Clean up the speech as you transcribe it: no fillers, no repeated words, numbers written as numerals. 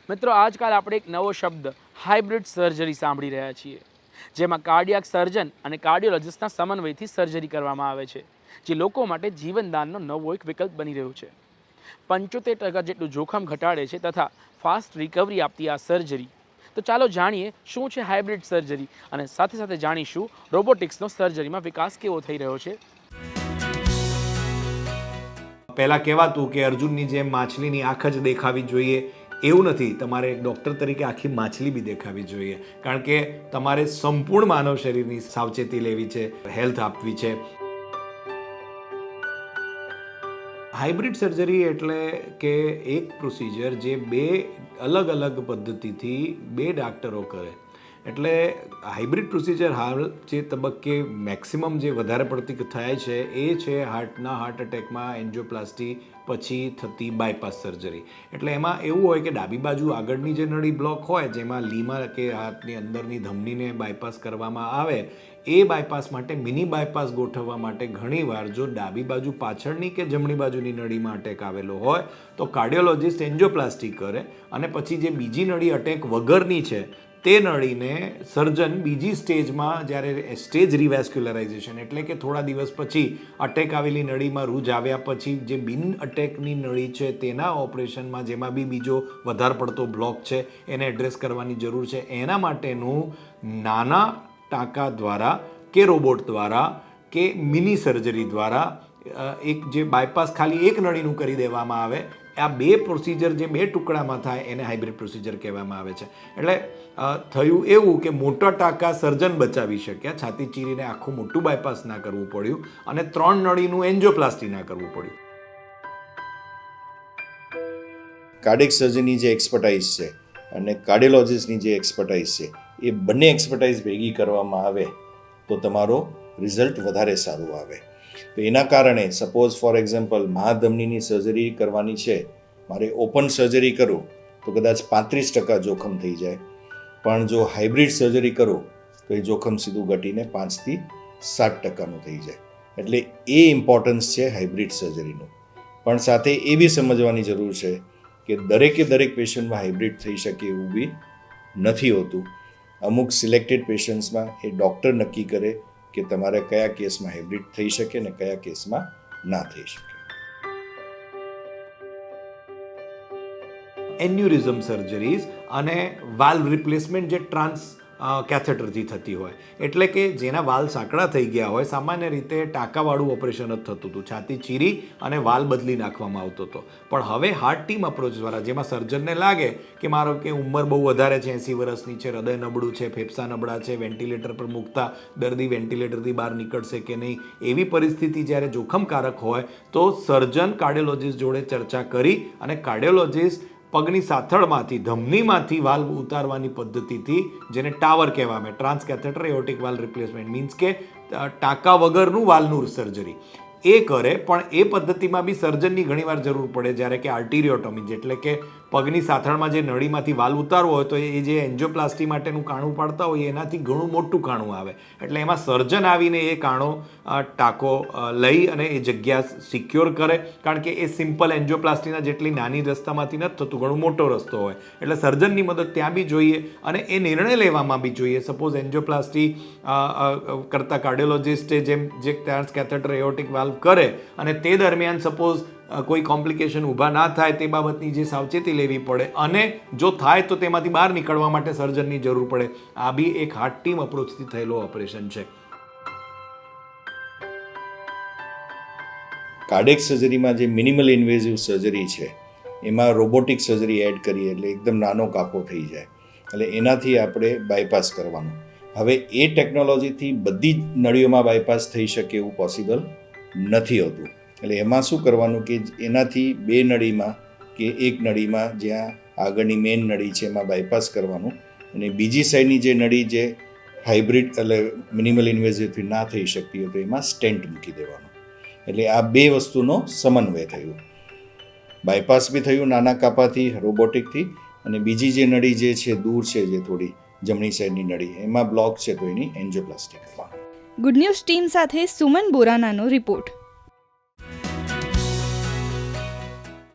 મિત્રો, આજકાલ આપણે એક નવો શબ્દ હાઇબ્રિડ સર્જરી સાંભળી રહ્યા છીએ, જેમાં કાર્ડિયાક સર્જન અને કાર્ડિયોલોજિસ્ટના સમન્વયથી સર્જરી કરવામાં આવે છે, જે લોકો માટે જીવનદાનનો નવો એક વિકલ્પ બની રહ્યો છે. 75% જેટલું જોખમ ઘટાડે છે તથા ફાસ્ટ રિકવરી આપતી આ સર્જરી. તો ચાલો જાણીએ શું છે હાઇબ્રિડ સર્જરી, અને સાથે સાથે જાણીશું રોબોટિક્સનો સર્જરીમાં વિકાસ કેવો થઈ રહ્યો છે. પહેલાં કહેવાતું કે અર્જુનની જેમ માછલીની આંખ જ દેખાવી જોઈએ, એવું નથી. તમારે એક ડૉક્ટર તરીકે આખી માછલી બી દેખાવી જોઈએ, કારણ કે તમારે સંપૂર્ણ માનવ શરીરની સાવચેતી લેવી છે, હેલ્થ આપવી છે. હાઇબ્રિડ સર્જરી એટલે કે એક પ્રોસિજર જે બે અલગ અલગ પદ્ધતિથી બે ડાક્ટરો કરે. એટલે હાઇબ્રિડ પ્રોસિજર હાલ જે તબક્કે મેક્સિમમ જે વધારે પડતી થાય છે એ છે હાર્ટ એટેકમાં એન્જિયોપ્લાસ્ટી પછી થતી બાયપાસ સર્જરી. એટલે એમાં એવું હોય કે ડાબી બાજુ આગળની જે નળી બ્લોક હોય, જેમાં લીમા કે હાર્ટની અંદરની ધમનીને બાયપાસ કરવામાં આવે, એ બાયપાસ માટે મિની બાયપાસ ગોઠવવા માટે ઘણીવાર જો ડાબી બાજુ પાછળની કે જમણી બાજુની નળીમાં અટેક આવેલો હોય તો કાર્ડિયોલોજિસ્ટ એન્જિયોપ્લાસ્ટી કરે, અને પછી જે બીજી નળી અટેક વગરની છે તે નળીને સર્જન બીજી સ્ટેજમાં, જ્યારે સ્ટેજ રિવેસ્ક્યુલરાઇઝેશન એટલે કે થોડા દિવસ પછી અટેક આવેલી નળીમાં રૂજ આવ્યા પછી જે બિન અટેકની નળી છે તેના ઓપરેશનમાં, જેમાં બી બીજો વધારે પડતો બ્લોક છે એને એડ્રેસ કરવાની જરૂર છે, એના માટેનું નાના ટાંકા દ્વારા કે રોબોટ દ્વારા કે મિની સર્જરી દ્વારા એક જે બાયપાસ ખાલી એક નળીનું કરી દેવામાં આવે, આ બે પ્રોસિજર જે બે ટુકડામાં થાય એને હાઇબ્રિડ પ્રોસિજર કહેવામાં આવે છે. એટલે થયું એવું કે મોટા ટાંકા સર્જન બચાવી શક્યા, છાતી ચીરીને આખું મોટું બાયપાસ ના કરવું પડ્યું, અને 3 નળીનું એન્જિયોપ્લાસ્ટી ના કરવું પડ્યું. કાર્ડિયક સર્જનની જે એક્સપર્ટાઇઝ છે અને કાર્ડિયોલોજિસ્ટની જે એક્સપર્ટાઇઝ છે, એ બંને એક્સપર્ટાઇઝ ભેગી કરવામાં આવે તો તમારો રિઝલ્ટ વધારે સારું આવે. તો એના કારણે સપોઝ ફોર એક્ઝામ્પલ મહાધમનીની સર્જરી કરવાની છે, મારે ઓપન સર્જરી કરું તો કદાચ 35% જોખમ થઈ જાય, પણ જો હાઇબ્રિડ સર્જરી કરું તો એ જોખમ સીધું ઘટીને 5 થી 7% થઈ જાય. એટલે એ ઇમ્પોર્ટન્સ છે હાઇબ્રિડ સર્જરીનું. પણ સાથે એ બી સમજવાની જરૂર છે કે દરેક પેશન્ટમાં હાઇબ્રિડ થઈ શકે એવું બી નથી હોતું. અમુક સિલેક્ટેડ પેશન્ટ્સમાં એ ડૉક્ટર નક્કી કરે કે તમારે કયા કેસમાં હાઇબ્રિડ થઈ શકે ને કયા કેસમાં ના થઈ શકે. એન્યુરિઝમ સર્જરીઝ અને વાલ્વ રિપ્લેસમેન્ટ જે ટ્રાન્સ કેથેટરથી થતી હોય, એટલે કે જેના વાલ સાંકડા થઈ ગયા હોય, સામાન્ય રીતે ટાંકાવાળું ઓપરેશન જ થતું હતું, છાતી ચીરી અને વાલ બદલી નાખવામાં આવતો હતો. પણ હવે હાર્ટ ટીમ અપ્રોચ દ્વારા, જેમાં સર્જનને લાગે કે મારો કે ઉંમર બહુ વધારે છે, 80 વર્ષની છે, હૃદય નબળું છે, ફેફસા નબળા છે, વેન્ટિલેટર પર મૂકતા દર્દી વેન્ટિલેટરથી બહાર નીકળશે કે નહીં, એવી પરિસ્થિતિ જ્યારે જોખમકારક હોય તો સર્જન કાર્ડિયોલોજિસ્ટ જોડે ચર્ચા કરી અને કાર્ડિયોલોજિસ્ટ પગની સાથળમાંથી, ધમનીમાંથી વાલ્વ ઉતારવાની પદ્ધતિથી, જેને ટાવર કહેવામાં આવે, transcatheter aortic valve replacement, means કે ટાંકા વગરનું વાલ્વનું સર્જરી એ કરે. પણ એ પદ્ધતિમાં બી સર્જનની ઘણીવાર જરૂર પડે, જ્યારે કે આર્ટિરિયોટોમી, એટલે કે પગની સાથળમાં જે નળીમાંથી વાલ્વ ઉતારવો હોય તો એ જે એન્જિયોપ્લાસ્ટી માટેનું કાણું પાડતા હોય એનાથી ઘણું મોટું કાણું આવે, એટલે એમાં સર્જન આવીને એ કાણો ટાંકો લઈ અને એ જગ્યા સિક્યોર કરે, કારણ કે એ સિમ્પલ એન્જિયોપ્લાસ્ટીના જેટલી નાની રસ્તામાંથી નથી થતું, ઘણો મોટો રસ્તો હોય, એટલે સર્જનની મદદ ત્યાં બી જોઈએ અને એ નિર્ણય લેવામાં બી જોઈએ. સપોઝ એન્જિયોપ્લાસ્ટી કરતા કાર્ડિયોલોજિસ્ટે જે ટ્રાન્સ કેથેટર એઓર્ટિક વાલ્વ કરે અને તે દરમિયાન સપોઝ કોઈ કોમ્પ્લિકેશન ઊભા ના થાય તે બાબતની જે સાવચેતી લેવી પડે, અને જો થાય તો તેમાંથી બહાર નીકળવા માટે સર્જનની જરૂર પડે. આ બી એક હાર્ટ ટીમ અપ્રોચથી થયેલો ઓપરેશન છે. કાર્ડિયક સર્જરીમાં જે મિનિમલ ઇન્વેઝિવ સર્જરી છે એમાં રોબોટિક સર્જરી એડ કરીએ એટલે એકદમ નાનો કાપો થઈ જાય, એટલે એનાથી આપણે બાયપાસ કરવાનું. હવે એ ટેકનોલોજીથી બધી જ નળીઓમાં બાયપાસ થઈ શકે એવું પોસિબલ નથી હોતું. એટલે એમાં શું કરવાનું કે એનાથી બે નળીમાં કે એક નળીમાં જ્યાં આગળની મેઇન નળી છે એમાં બાયપાસ કરવાનું, અને બીજી સાઈડની જે નળી જે હાઇબ્રિડ એટલે મિનિમલ ઇન્વેઝિવથી ના થઈ શકતી હોય તો એમાં સ્ટેન્ટ મૂકી દેવાનું. એટલે આ બે વસ્તુનો સમન્વય થયું, બાયપાસ બી થયું નાના કાપાથી રોબોટિકથી, અને બીજી જે નળી જે છે દૂર છે, જે થોડી જમણી સાઈડની નળી એમાં બ્લોક છે તો એની એન્જિયોપ્લાસ્ટી કરવાનું. ગુડ ન્યૂઝ ટીમ સાથે સુમન બોરાનાનો રિપોર્ટ.